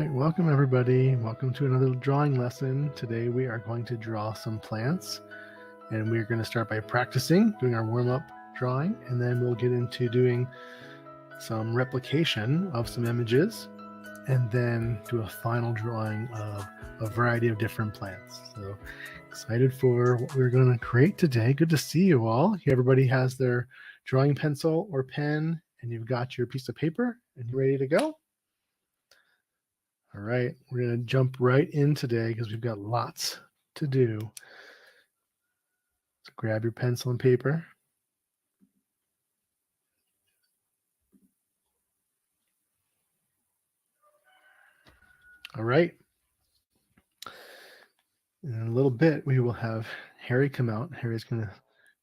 right, welcome everybody. Welcome to another drawing lesson. Today we are going to draw some plants, and we're going to start by practicing, doing our warm-up drawing, and then we'll get into doing some replication of some images, and then do a final drawing of a variety of different plants. So excited for what we're going to create today. Good to see you all. Everybody has their drawing pencil or pen, and you've got your piece of paper, and you're ready to go. All right, we're going to jump right in today because we've got lots to do. So grab your pencil and paper. All right. In a little bit, we will have Harry come out. Harry's going to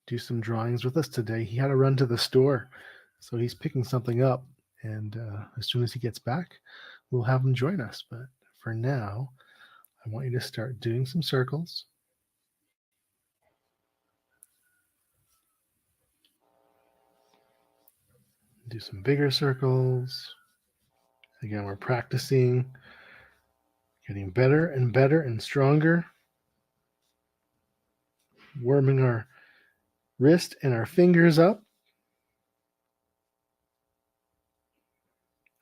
do some drawings with us today. He had to run to the store, so he's picking something up. And as soon as he gets back, we'll have him join us. But for now, I want you to start doing some circles. Do some bigger circles. Again, we're practicing, getting better and better and stronger. Warming our wrist and our fingers up.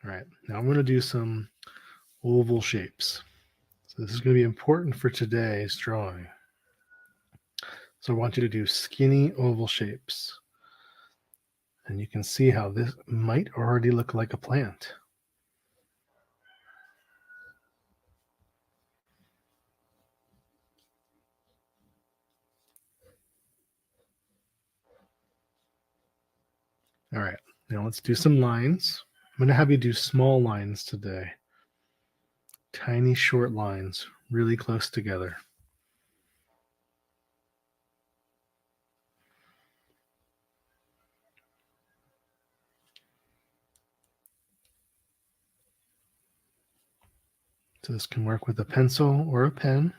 All right, now I'm going to do some oval shapes. So this is going to be important for today's drawing. So I want you to do skinny oval shapes. And you can see how this might already look like a plant. All right, now let's do some lines. I'm going to have you do small lines today. Tiny short lines, really close together. So this can work with a pencil or a pen.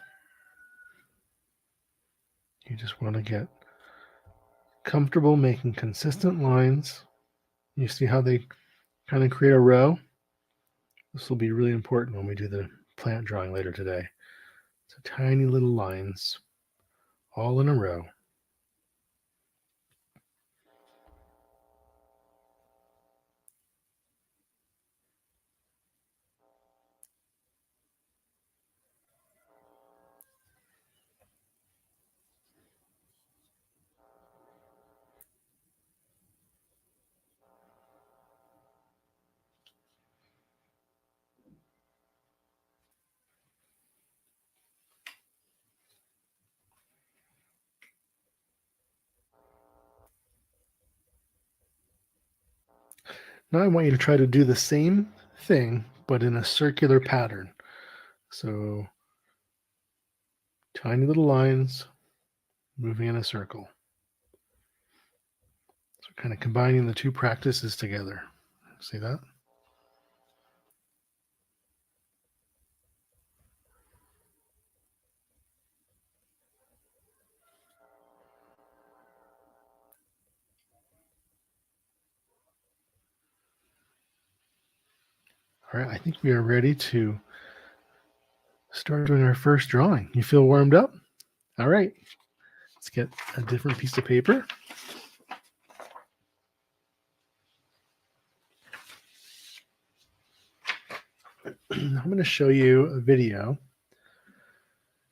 You just want to get comfortable making consistent lines. You see how they kind of create a row? This will be really important when we do the plant drawing later today. So tiny little lines all in a row. Now I want you to try to do the same thing, but in a circular pattern. So tiny little lines moving in a circle. So kind of combining the two practices together. See that? All right, I think we are ready to start doing our first drawing. You feel warmed up? All right, let's get a different piece of paper. I'm going to show you a video.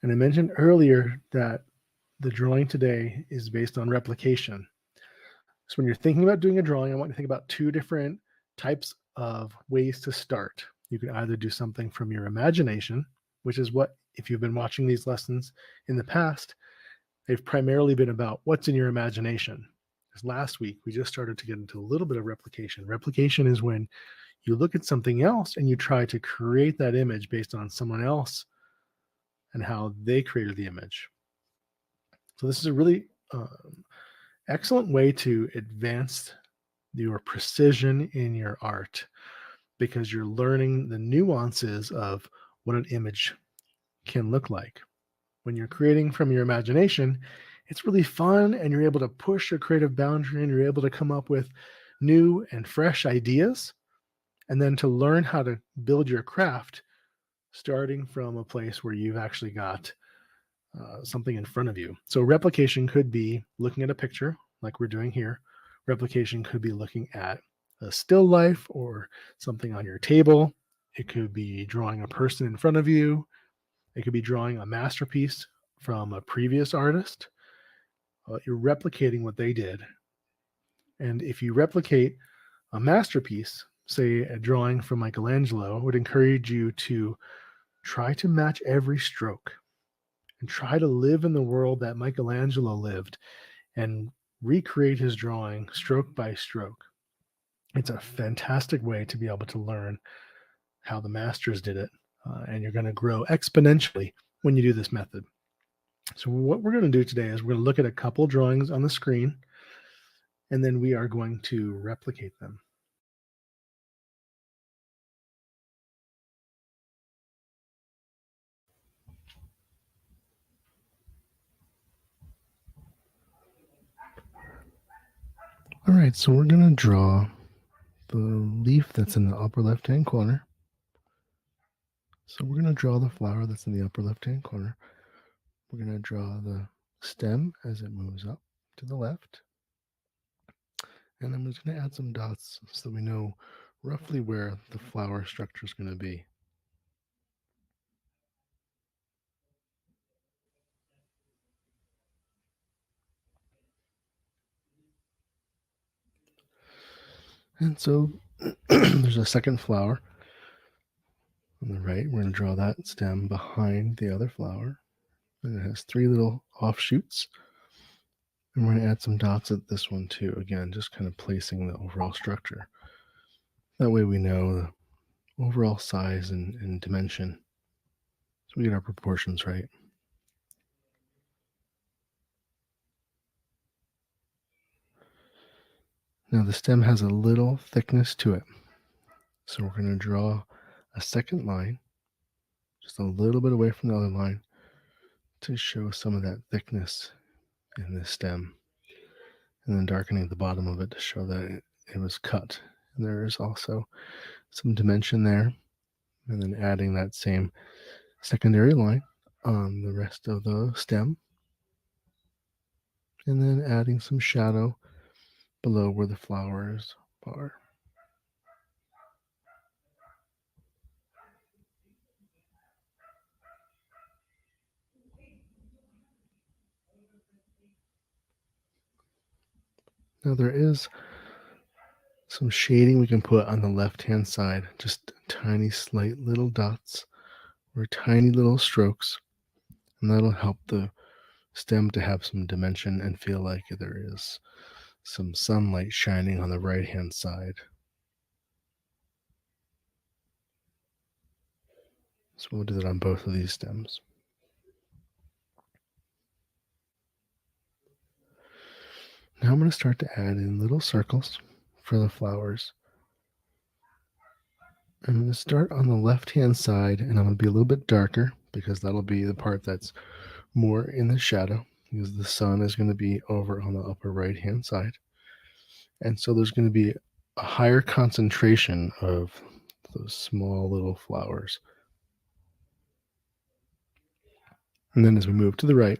And I mentioned earlier that the drawing today is based on replication. So when you're thinking about doing a drawing, I want you to think about two different types of ways to start. You can either do something from your imagination, which is what, if you've been watching these lessons in the past, they've primarily been about what's in your imagination. Because last week, we just started to get into a little bit of replication. Replication is when you look at something else and you try to create that image based on someone else and how they created the image. So this is a really excellent way to advance your precision in your art, because you're learning the nuances of what an image can look like. When you're creating from your imagination, it's really fun, and you're able to push your creative boundary, and you're able to come up with new and fresh ideas. And then to learn how to build your craft, starting from a place where you've actually got something in front of you. So replication could be looking at a picture like we're doing here. Replication could be looking at a still life or something on your table. It could be drawing a person in front of you. It could be drawing a masterpiece from a previous artist. You're replicating what they did. And if you replicate a masterpiece, say a drawing from Michelangelo, I would encourage you to try to match every stroke and try to live in the world that Michelangelo lived and recreate his drawing stroke by stroke. It's a fantastic way to be able to learn how the masters did it, and you're going to grow exponentially when you do this method. So, what we're going to do today is we're going to look at a couple drawings on the screen, and then we are going to replicate them. All right, so we're going to draw the leaf that's in the upper left-hand corner. So we're going to draw the flower that's in the upper left-hand corner. We're going to draw the stem as it moves up to the left. And I'm just going to add some dots so that we know roughly where the flower structure is going to be. And so there's a second flower on the right. We're going to draw that stem behind the other flower. And it has 3 little offshoots. And we're going to add some dots at this one too. Again, just kind of placing the overall structure. That way we know the overall size and dimension. So we get our proportions right. Now the stem has a little thickness to it. So we're going to draw a second line, just a little bit away from the other line, to show some of that thickness in the stem. And then darkening the bottom of it to show that it was cut. And there is also some dimension there. And then adding that same secondary line on the rest of the stem. And then adding some shadow below where the flowers are. Now there is some shading we can put on the left-hand side, just tiny, slight little dots or tiny little strokes, and that'll help the stem to have some dimension and feel like there is some sunlight shining on the right-hand side. So we'll do that on both of these stems. Now I'm going to start to add in little circles for the flowers. I'm going to start on the left-hand side, and I'm going to be a little bit darker because that'll be the part that's more in the shadow, because the sun is going to be over on the upper right-hand side. And so there's going to be a higher concentration of those small little flowers. And then as we move to the right,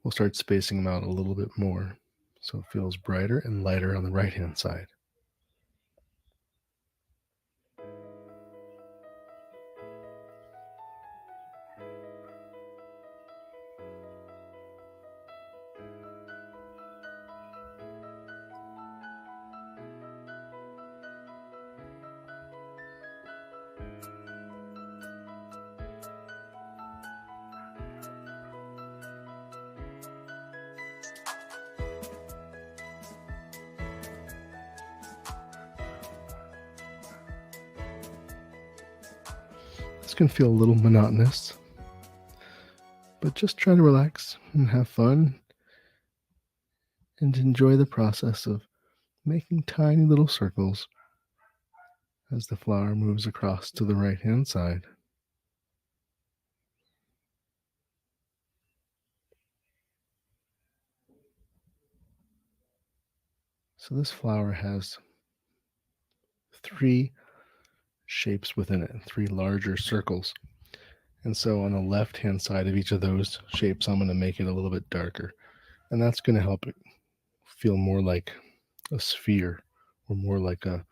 we'll start spacing them out a little bit more so it feels brighter and lighter on the right-hand side. This can feel a little monotonous, but just try to relax and have fun and enjoy the process of making tiny little circles as the flower moves across to the right-hand side. So this flower has 3 shapes within it, 3 larger circles. And so on the left-hand side of each of those shapes, I'm going to make it a little bit darker. And that's going to help it feel more like a sphere or more like a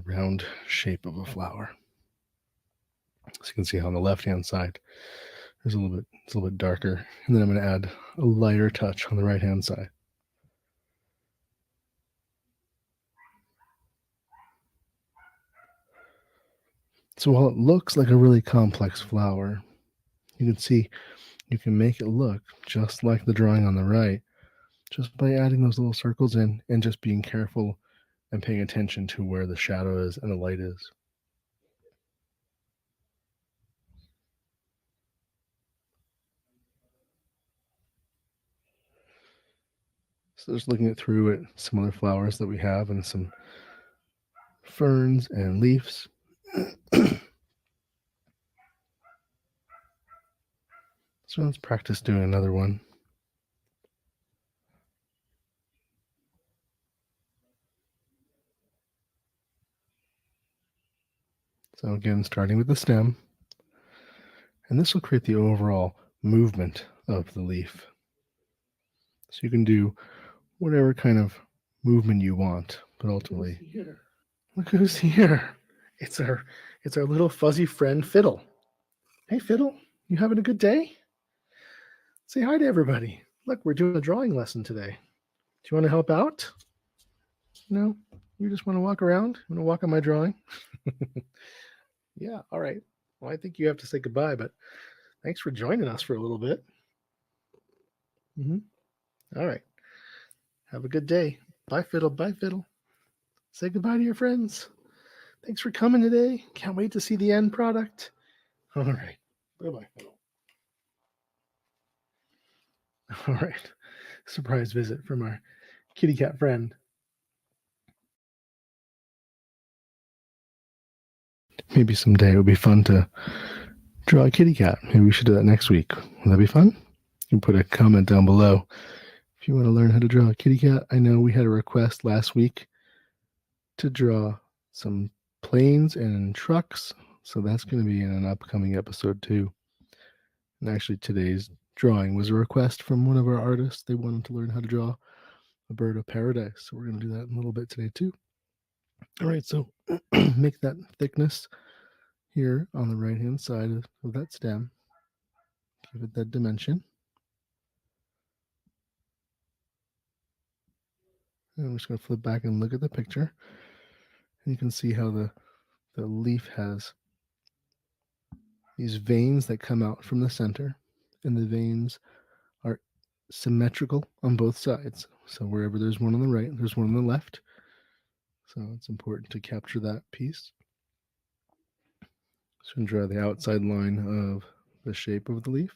round shape of a flower. So you can see how on the left-hand side, it's a little bit darker. And then I'm going to add a lighter touch on the right-hand side. So while it looks like a really complex flower, you can see you can make it look just like the drawing on the right, just by adding those little circles in and just being careful and paying attention to where the shadow is and the light is. So just looking it through at some other flowers that we have and some ferns and leaves. So let's practice doing another one. So again, starting with the stem, and this will create the overall movement of the leaf. So you can do whatever kind of movement you want, but ultimately, look who's here. It's our little fuzzy friend Fiddle. Hey Fiddle, you having a good day? Say hi to everybody. Look, we're doing a drawing lesson today. Do you want to help out? No, you just want to walk around? You want to walk on my drawing? Yeah, all right. Well, I think you have to say goodbye, but thanks for joining us for a little bit. All right. Have a good day. Bye, Fiddle. Bye, Fiddle. Say goodbye to your friends. Thanks for coming today. Can't wait to see the end product. All right. Bye-bye, Fiddle. All right. Surprise visit from our kitty cat friend. Maybe someday it would be fun to draw a kitty cat. Maybe we should do that next week. Will that be fun? You can put a comment down below if you want to learn how to draw a kitty cat. I know we had a request last week to draw some planes and trucks, so that's going to be in an upcoming episode too. And actually today's drawing was a request from one of our artists. They wanted to learn how to draw a bird of paradise, so we're going to do that in a little bit today too. All right, so make that thickness here on the right hand side of that stem. Give it that dimension. And I'm just going to flip back and look at the picture. And you can see how the leaf has these veins that come out from the center, and the veins are symmetrical on both sides. So wherever there's one on the right, there's one on the left. So it's important to capture that piece. So I'm going to draw the outside line of the shape of the leaf.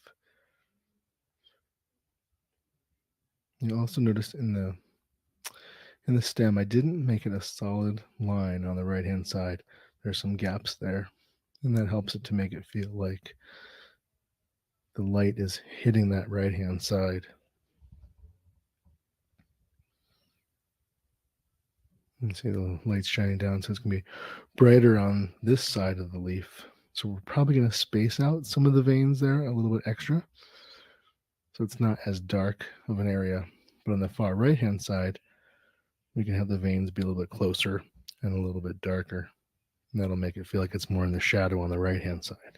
You'll also notice in the stem, I didn't make it a solid line on the right hand side. There's some gaps there, and that helps it to make it feel like the light is hitting that right hand side. You can see the light's shining down, so it's going to be brighter on this side of the leaf. So we're probably going to space out some of the veins there a little bit extra, so it's not as dark of an area. But on the far right hand side, we can have the veins be a little bit closer and a little bit darker. And that'll make it feel like it's more in the shadow on the right hand side.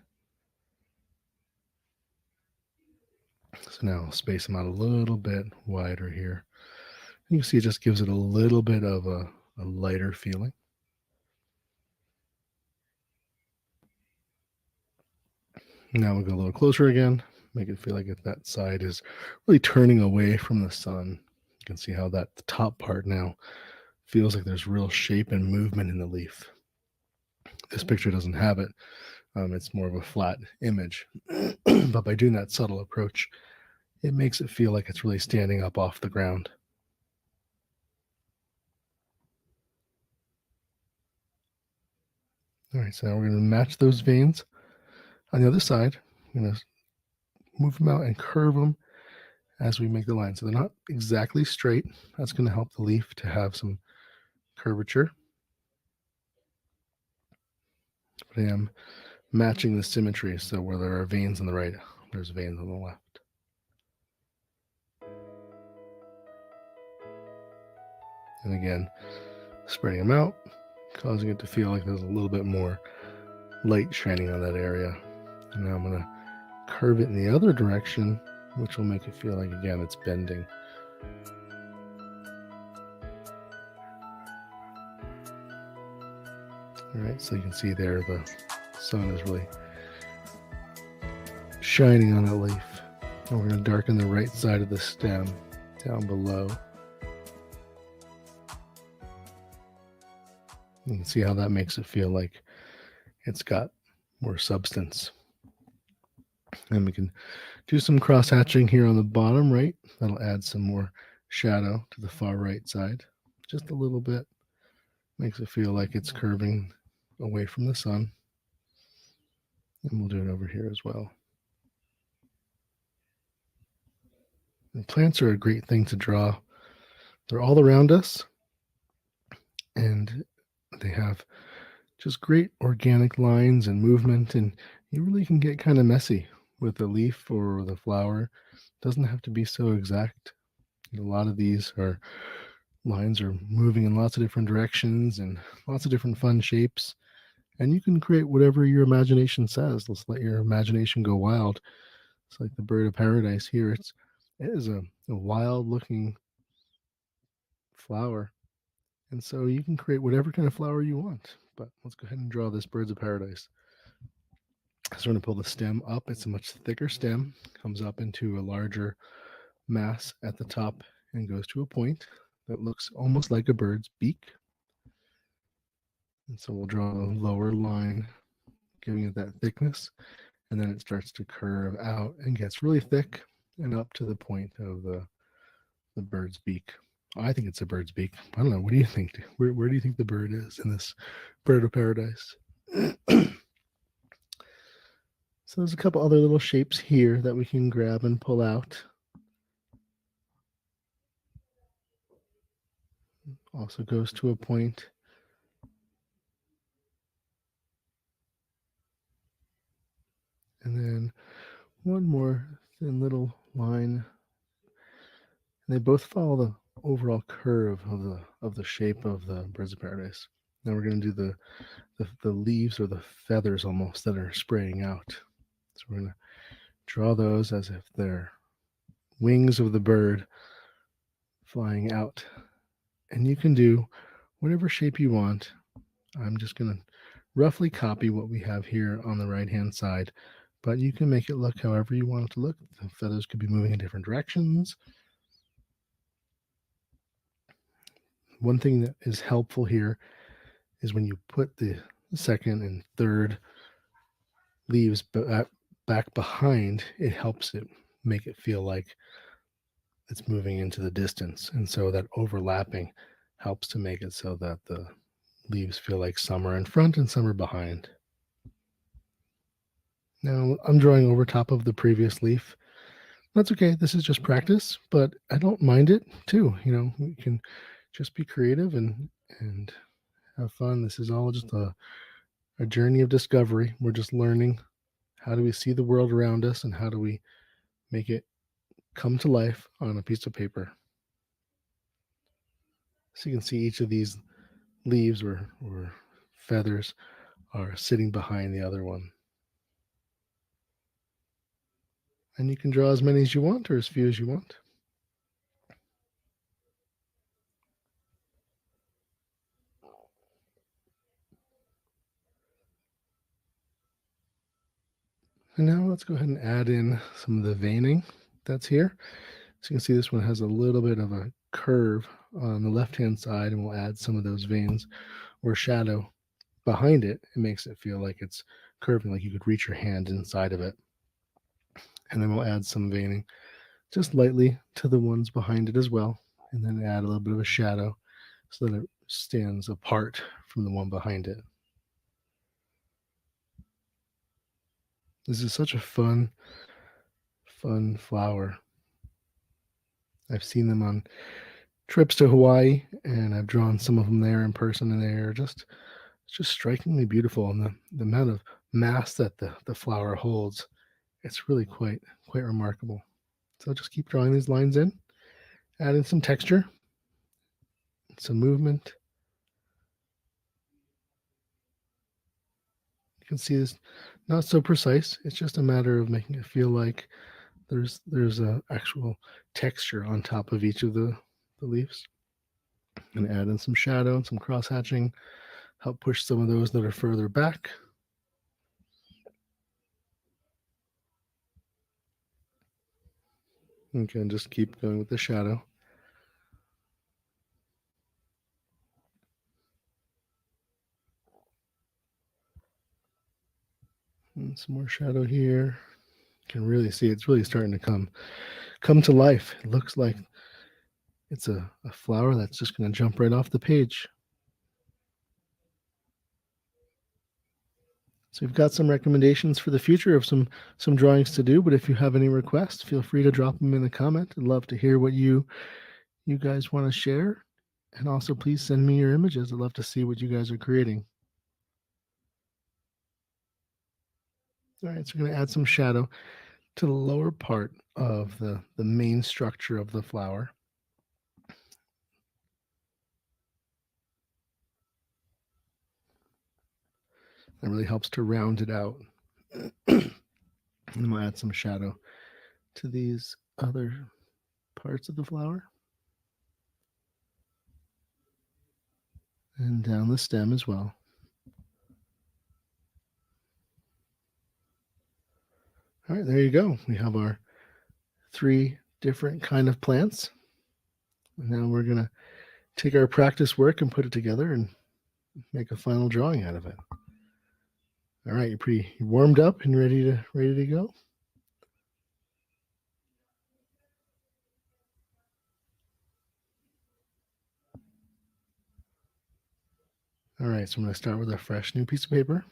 So now I'll space them out a little bit wider here. You can see it just gives it a little bit of a lighter feeling. Now we'll go a little closer again, make it feel like that side is really turning away from the sun. You can see how the top part now feels like there's real shape and movement in the leaf. This picture doesn't have it. It's more of a flat image. But by doing that subtle approach, it makes it feel like it's really standing up off the ground. All right, so now we're going to match those veins on the other side. I'm going to move them out and curve them as we make the line. So they're not exactly straight. That's going to help the leaf to have some curvature. But I am matching the symmetry, so where there are veins on the right, there's veins on the left. And again, spreading them out, causing it to feel like there's a little bit more light shining on that area. And now I'm going to curve it in the other direction, which will make it feel like, again, it's bending. All right, so you can see there the sun is really shining on that leaf. And we're going to darken the right side of the stem down below. You can see how that makes it feel like it's got more substance. And we can do some cross hatching here on the bottom right. That'll add some more shadow to the far right side. Just a little bit. Makes it feel like it's curving away from the sun. And we'll do it over here as well. And plants are a great thing to draw. They're all around us, and they have just great organic lines and movement, and you really can get kind of messy with the leaf or the flower. It doesn't have to be so exact. A lot of these lines are moving in lots of different directions and lots of different fun shapes, and you can create whatever your imagination says. Let's let your imagination go wild. It's like the bird of paradise here. It is a wild looking flower, and so you can create whatever kind of flower you want. But let's go ahead and draw this birds of paradise. So we're going to pull the stem up. It's a much thicker stem, comes up into a larger mass at the top and goes to a point that looks almost like a bird's beak. And so we'll draw a lower line, giving it that thickness, and then it starts to curve out and gets really thick and up to the point of the bird's beak. I think it's a bird's beak. I don't know. What do you think? Where do you think the bird is in this bird of paradise? So there's a couple other little shapes here that we can grab and pull out. Also goes to a point. And then one more thin little line. And they both follow the overall curve of the shape of the birds of paradise. Now we're going to do the leaves or the feathers almost that are spraying out. So we're going to draw those as if they're wings of the bird flying out. And you can do whatever shape you want. I'm just going to roughly copy what we have here on the right-hand side, but you can make it look however you want it to look. The feathers could be moving in different directions. One thing that is helpful here is when you put the second and third leaves back behind, it helps it make it feel like it's moving into the distance. And so that overlapping helps to make it so that the leaves feel like some are in front and some are behind. Now I'm drawing over top of the previous leaf. That's okay. This is just practice, but I don't mind it too. You know, you can just be creative and have fun. This is all just a journey of discovery. We're just learning how do we see the world around us and how do we make it come to life on a piece of paper. So you can see each of these leaves or feathers are sitting behind the other one. And you can draw as many as you want or as few as you want. And now let's go ahead and add in some of the veining that's here. So you can see this one has a little bit of a curve on the left-hand side, and we'll add some of those veins or shadow behind it. It makes it feel like it's curving, like you could reach your hand inside of it. And then we'll add some veining just lightly to the ones behind it as well, and then add a little bit of a shadow so that it stands apart from the one behind it. This is such a fun flower. I've seen them on trips to Hawaii, and I've drawn some of them there in person, and they're just It's just strikingly beautiful, and the amount of mass that the flower holds, it's really quite remarkable. So just keep drawing these lines in, add in some texture, some movement. You can see it's not so precise. It's just a matter of making it feel like there's a actual texture on top of each of the leaves. And add in some shadow and some cross hatching, help push some of those that are further back. You can just keep going with the shadow. And some more shadow here. You can really see it's really starting to come to life. It looks like it's a flower that's just going to jump right off the page. So we've got some recommendations for the future of some drawings to do, but if you have any requests, feel free to drop them in the comment. I'd love to hear what you guys want to share. And also please send me your images. I'd love to see what you guys are creating. All right, so we're going to add some shadow to the lower part of the main structure of the flower. That really helps to round it out. And we'll add some shadow to these other parts of the flower. And down the stem as well. All right, there you go. We have our 3 different kind of plants. And now we're going to take our practice work and put it together and make a final drawing out of it. All right, you're warmed up and ready to go? All right, so I'm going to start with a fresh new piece of paper.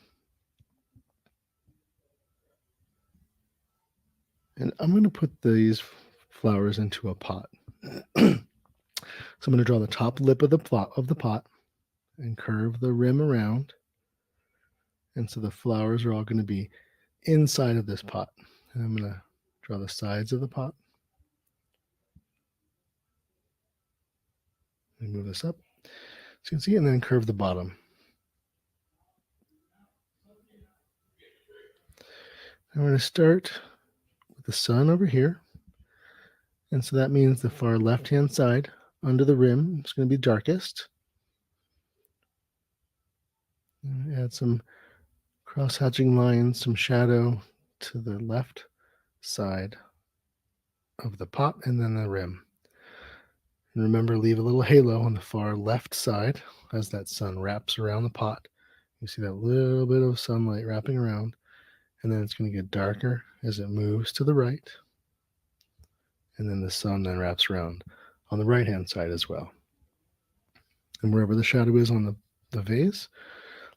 And I'm going to put these flowers into a pot. So I'm going to draw the top lip of the pot and curve the rim around. And so the flowers are all going to be inside of this pot. And I'm going to draw the sides of the pot. And move this up, so you can see, and then curve the bottom. I'm going to start with the sun over here. And so that means the far left-hand side under the rim is going to be darkest. Add some cross-hatching lines, some shadow to the left side of the pot and then the rim. And remember, leave a little halo on the far left side as that sun wraps around the pot. You see that little bit of sunlight wrapping around, and then it's going to get darker as it moves to the right. And then the sun then wraps around on the right-hand side as well. And wherever the shadow is on the vase,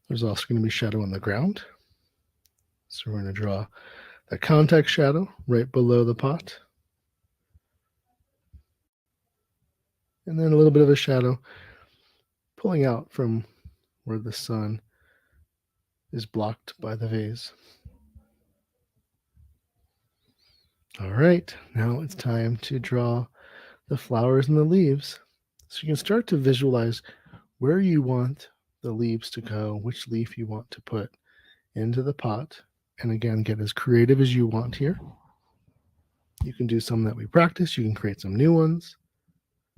there's also going to be shadow on the ground. So we're going to draw that contact shadow right below the pot. And then a little bit of a shadow pulling out from where the sun is blocked by the vase. All right, now it's time to draw the flowers and the leaves. So you can start to visualize where you want the leaves to go, which leaf you want to put into the pot. And again, get as creative as you want here. You can do some that we practice. You can create some new ones.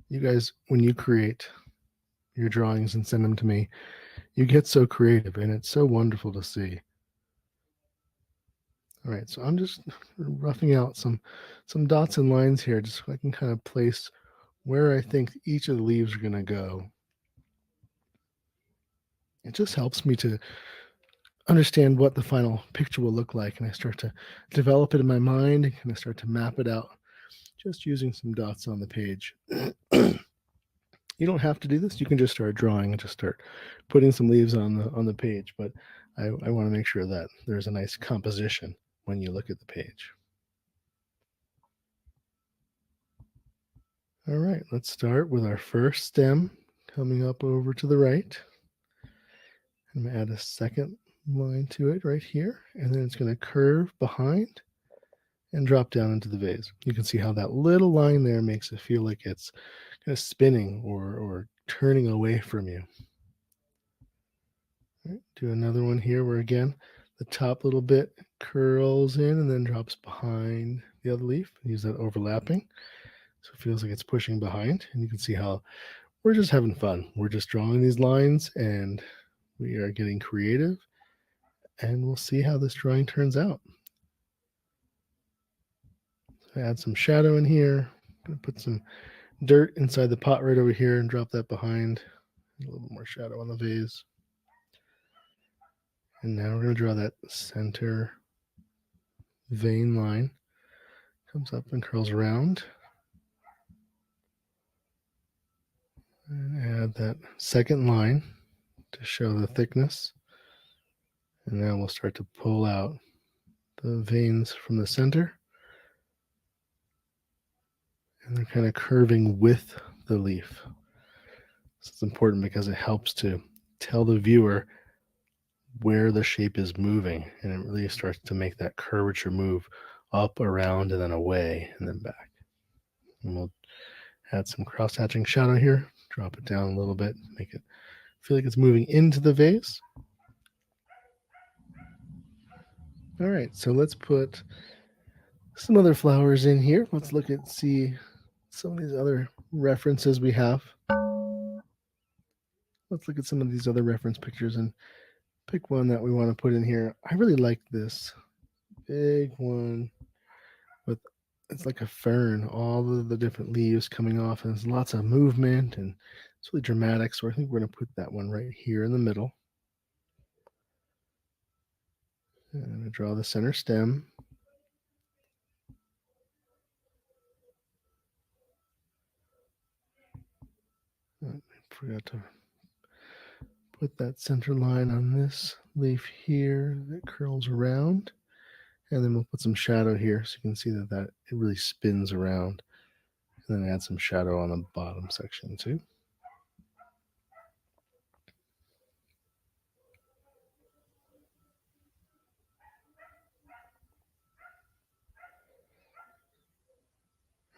You guys, when you create your drawings and send them to me, you get so creative, and it's so wonderful to see. All right, so I'm just roughing out some dots and lines here, just so I can kind of place where I think each of the leaves are going to go. It just helps me to understand what the final picture will look like, and I start to develop it in my mind and kind of start to map it out just using some dots on the page. You don't have to do this. You can just start drawing and just start putting some leaves on the page, but I want to make sure that there's a nice composition when you look at the page. All right, let's start with our first stem coming up over to the right. I'm going to add a second line to it right here, and then it's going to curve behind and drop down into the vase. You can see how that little line there makes it feel like it's kind of spinning or turning away from you. Right, do another one here where again, the top little bit curls in and then drops behind the other leaf. Use that overlapping. So it feels like it's pushing behind, and you can see how we're just having fun. We're just drawing these lines and we are getting creative, and we'll see how this drawing turns out. So add some shadow in here. I'm gonna put some dirt inside the pot right over here and drop that behind. A little more shadow on the vase. And now we're going to draw that center vein line. Comes up and curls around. And add that second line to show the thickness. And now we'll start to pull out the veins from the center. And they're kind of curving with the leaf. This is important because it helps to tell the viewer where the shape is moving, and it really starts to make that curvature move up, around, and then away, and then back. And we'll add some cross-hatching shadow here, drop it down a little bit, make it feel like it's moving into the vase. All right, so let's put some other flowers in here. Let's see some of these other references we have. Let's look at some of these other reference pictures and pick one that we want to put in here. I really like this big one with, it's like a fern, all of the different leaves coming off, and there's lots of movement and it's really dramatic. So I think we're going to put that one right here in the middle. And I'm going to draw the center stem. I forgot to put that center line on this leaf here that curls around. And then we'll put some shadow here so you can see that it really spins around. And then add some shadow on the bottom section too.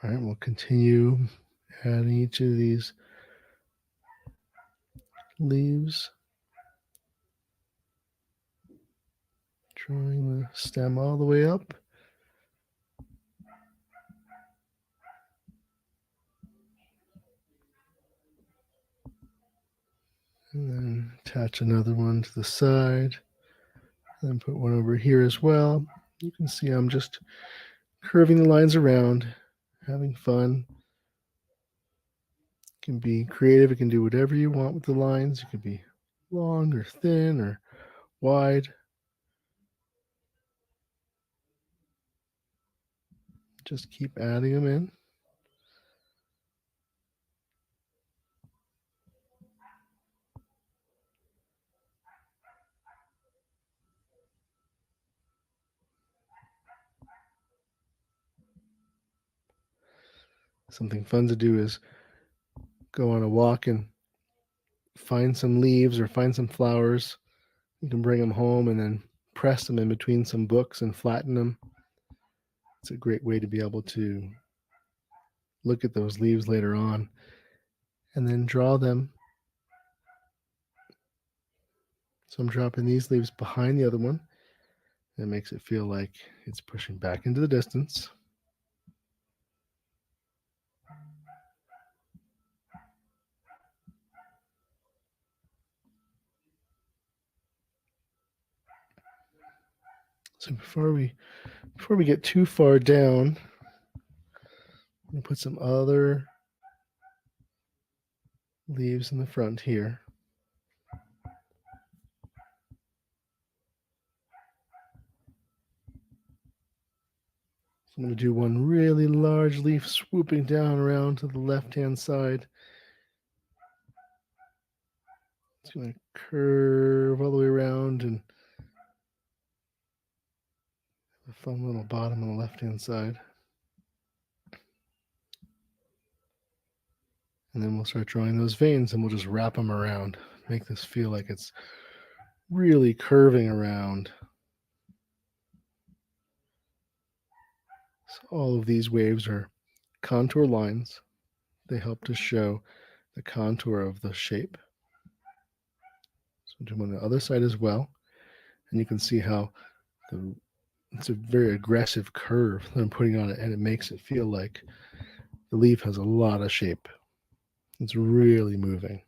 All right, we'll continue adding each of these leaves, drawing the stem all the way up. And then attach another one to the side. And then put one over here as well. You can see I'm just curving the lines around, having fun. It can be creative. It can do whatever you want with the lines. It could be long or thin or wide. Just keep adding them in. Something fun to do is go on a walk and find some leaves or find some flowers. You can bring them home and then press them in between some books and flatten them. It's a great way to be able to look at those leaves later on and then draw them. So I'm dropping these leaves behind the other one. It makes it feel like it's pushing back into the distance. So before we get too far down, I'm going to put some other leaves in the front here. So I'm going to do one really large leaf swooping down around to the left-hand side. It's going to curve all the way around and have a fun little bottom on the left-hand side. And then we'll start drawing those veins and we'll just wrap them around. Make this feel like it's really curving around. So all of these waves are contour lines. They help to show the contour of the shape. So do them on the other side as well. And you can see how it's a very aggressive curve that I'm putting on it, and it makes it feel like the leaf has a lot of shape. It's really moving.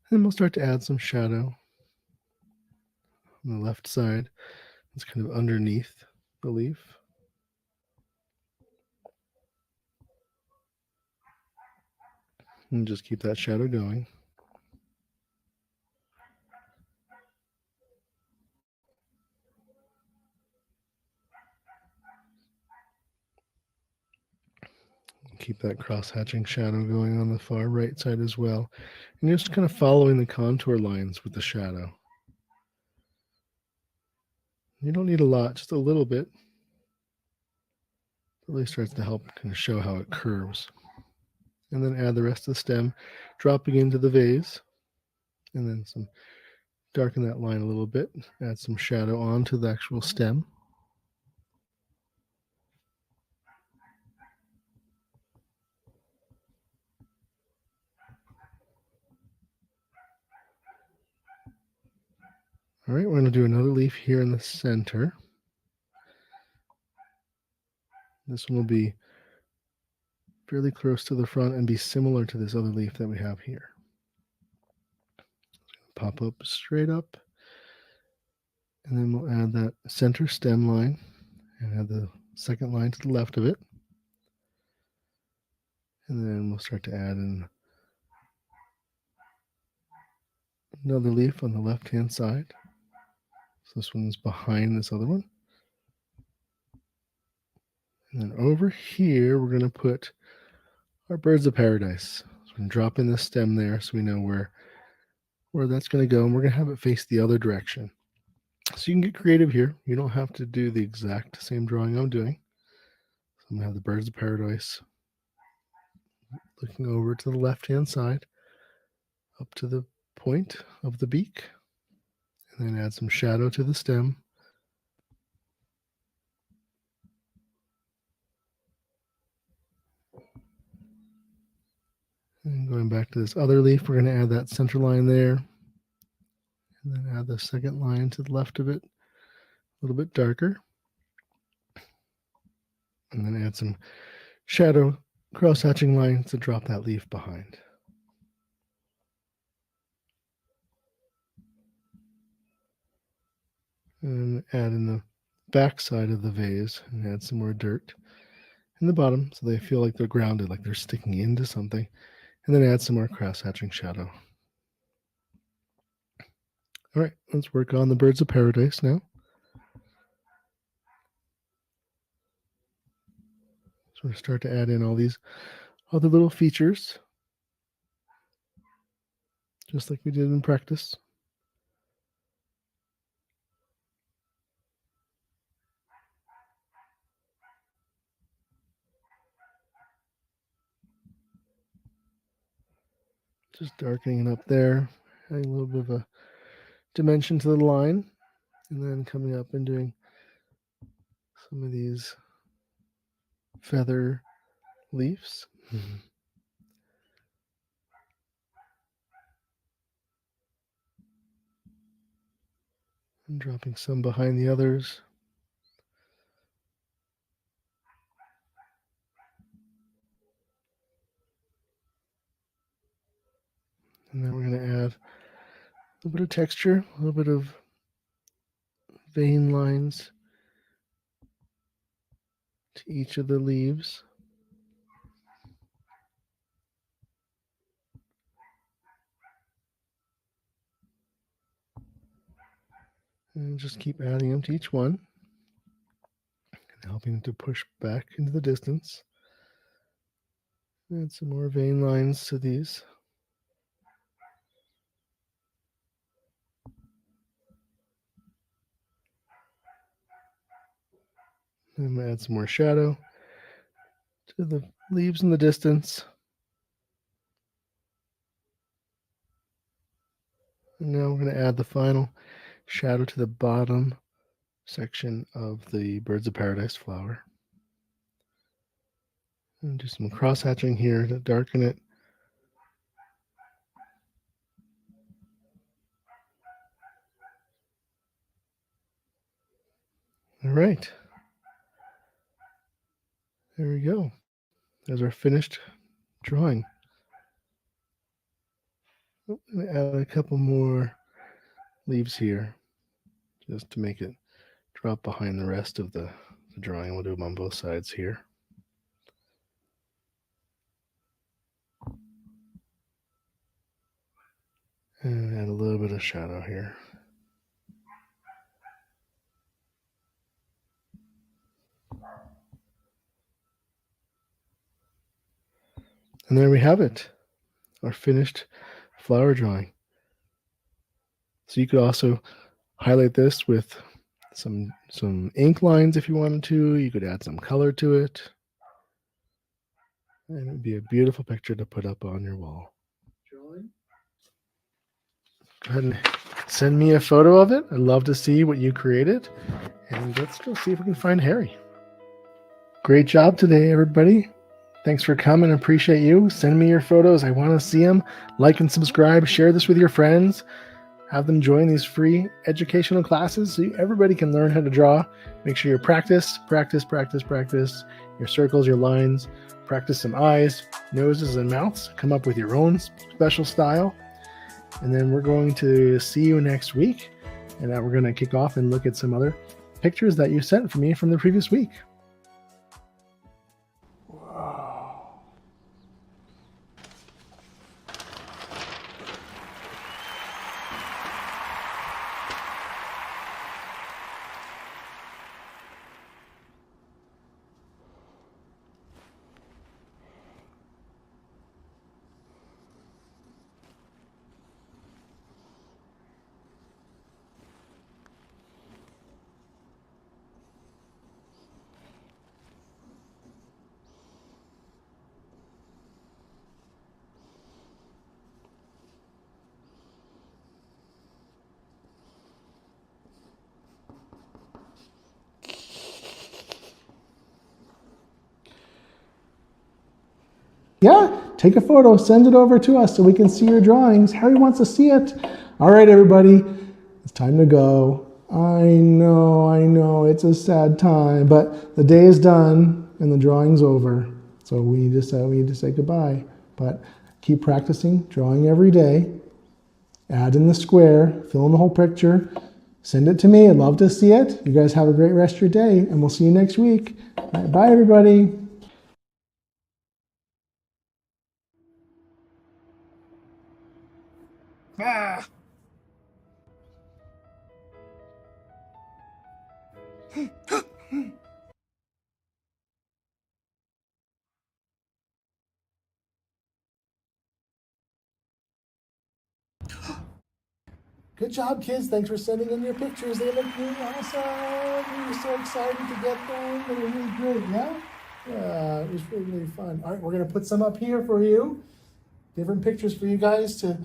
And we'll start to add some shadow on the left side. It's kind of underneath the leaf. And just keep that shadow going. Keep that cross-hatching shadow going on the far right side as well. And you're just kind of following the contour lines with the shadow. You don't need a lot, just a little bit. It really starts to help kind of show how it curves. And then add the rest of the stem, dropping into the vase. And then darken that line a little bit. Add some shadow onto the actual stem. All right, we're going to do another leaf here in the center. This one will be fairly close to the front and be similar to this other leaf that we have here. Pop up straight up, and then we'll add that center stem line and add the second line to the left of it. And then we'll start to add in another leaf on the left-hand side. So this one's behind this other one. And then over here, we're going to put our birds of paradise. So we're going to drop in the stem there so we know where that's going to go. And we're going to have it face the other direction. So you can get creative here. You don't have to do the exact same drawing I'm doing. So I'm going to have the birds of paradise looking over to the left-hand side, up to the point of the beak, and then add some shadow to the stem. And going back to this other leaf, we're going to add that center line there, and then add the second line to the left of it, a little bit darker, and then add some shadow cross-hatching lines to drop that leaf behind. And add in the back side of the vase and add some more dirt in the bottom so they feel like they're grounded, like they're sticking into something, and then add some more cross-hatching shadow. All right, let's work on the birds of paradise now. So we start to add in all these other little features, just like we did in practice. Just darkening it up there, adding a little bit of a dimension to the line, and then coming up and doing some of these feather leaves. And dropping some behind the others. And then we're going to add a little bit of texture, a little bit of vein lines to each of the leaves. And just keep adding them to each one and helping to push back into the distance. Add some more vein lines to these. I'm going to add some more shadow to the leaves in the distance. And now we're going to add the final shadow to the bottom section of the Birds of Paradise flower. And do some cross hatching here to darken it. All right. There we go. There's our finished drawing. I'm going to add a couple more leaves here just to make it drop behind the rest of the drawing. We'll do them on both sides here. And add a little bit of shadow here. And there we have it, our finished flower drawing. So you could also highlight this with some ink lines if you wanted to. You could add some color to it. And it would be a beautiful picture to put up on your wall. Go ahead and send me a photo of it. I'd love to see what you created. And let's go see if we can find Harry. Great job today, everybody. Thanks for coming. Appreciate you. Send me your photos. I want to see them. Like and subscribe. Share this with your friends. Have them join these free educational classes so everybody can learn how to draw. Make sure you practice your circles, your lines. Practice some eyes, noses, and mouths. Come up with your own special style. And then we're going to see you next week. And now we're going to kick off and look at some other pictures that you sent for me from the previous week. Yeah, take a photo, send it over to us so we can see your drawings. Harry wants to see it. All right, everybody, it's time to go. I know, it's a sad time, but the day is done and the drawing's over. So we need to say goodbye. But keep practicing, drawing every day. Add in the square, fill in the whole picture. Send it to me. I'd love to see it. You guys have a great rest of your day, and we'll see you next week. All right, bye, everybody. Ah. Good job, kids. Thanks for sending in your pictures. They look really awesome. We were so excited to get them. They were really great, yeah? Yeah, it was really, really fun. All right, we're going to put some up here for you. Different pictures for you guys to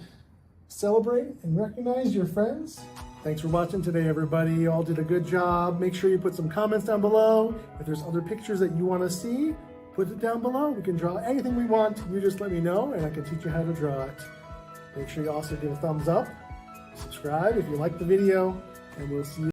celebrate and recognize your friends. Thanks for watching today, everybody. You all did a good job. Make sure you put some comments down below. If there's other pictures that you want to see, put it down below. We can draw anything we want. You just let me know, and I can teach you how to draw it. Make sure you also give a thumbs up. Subscribe if you like the video, and we'll see you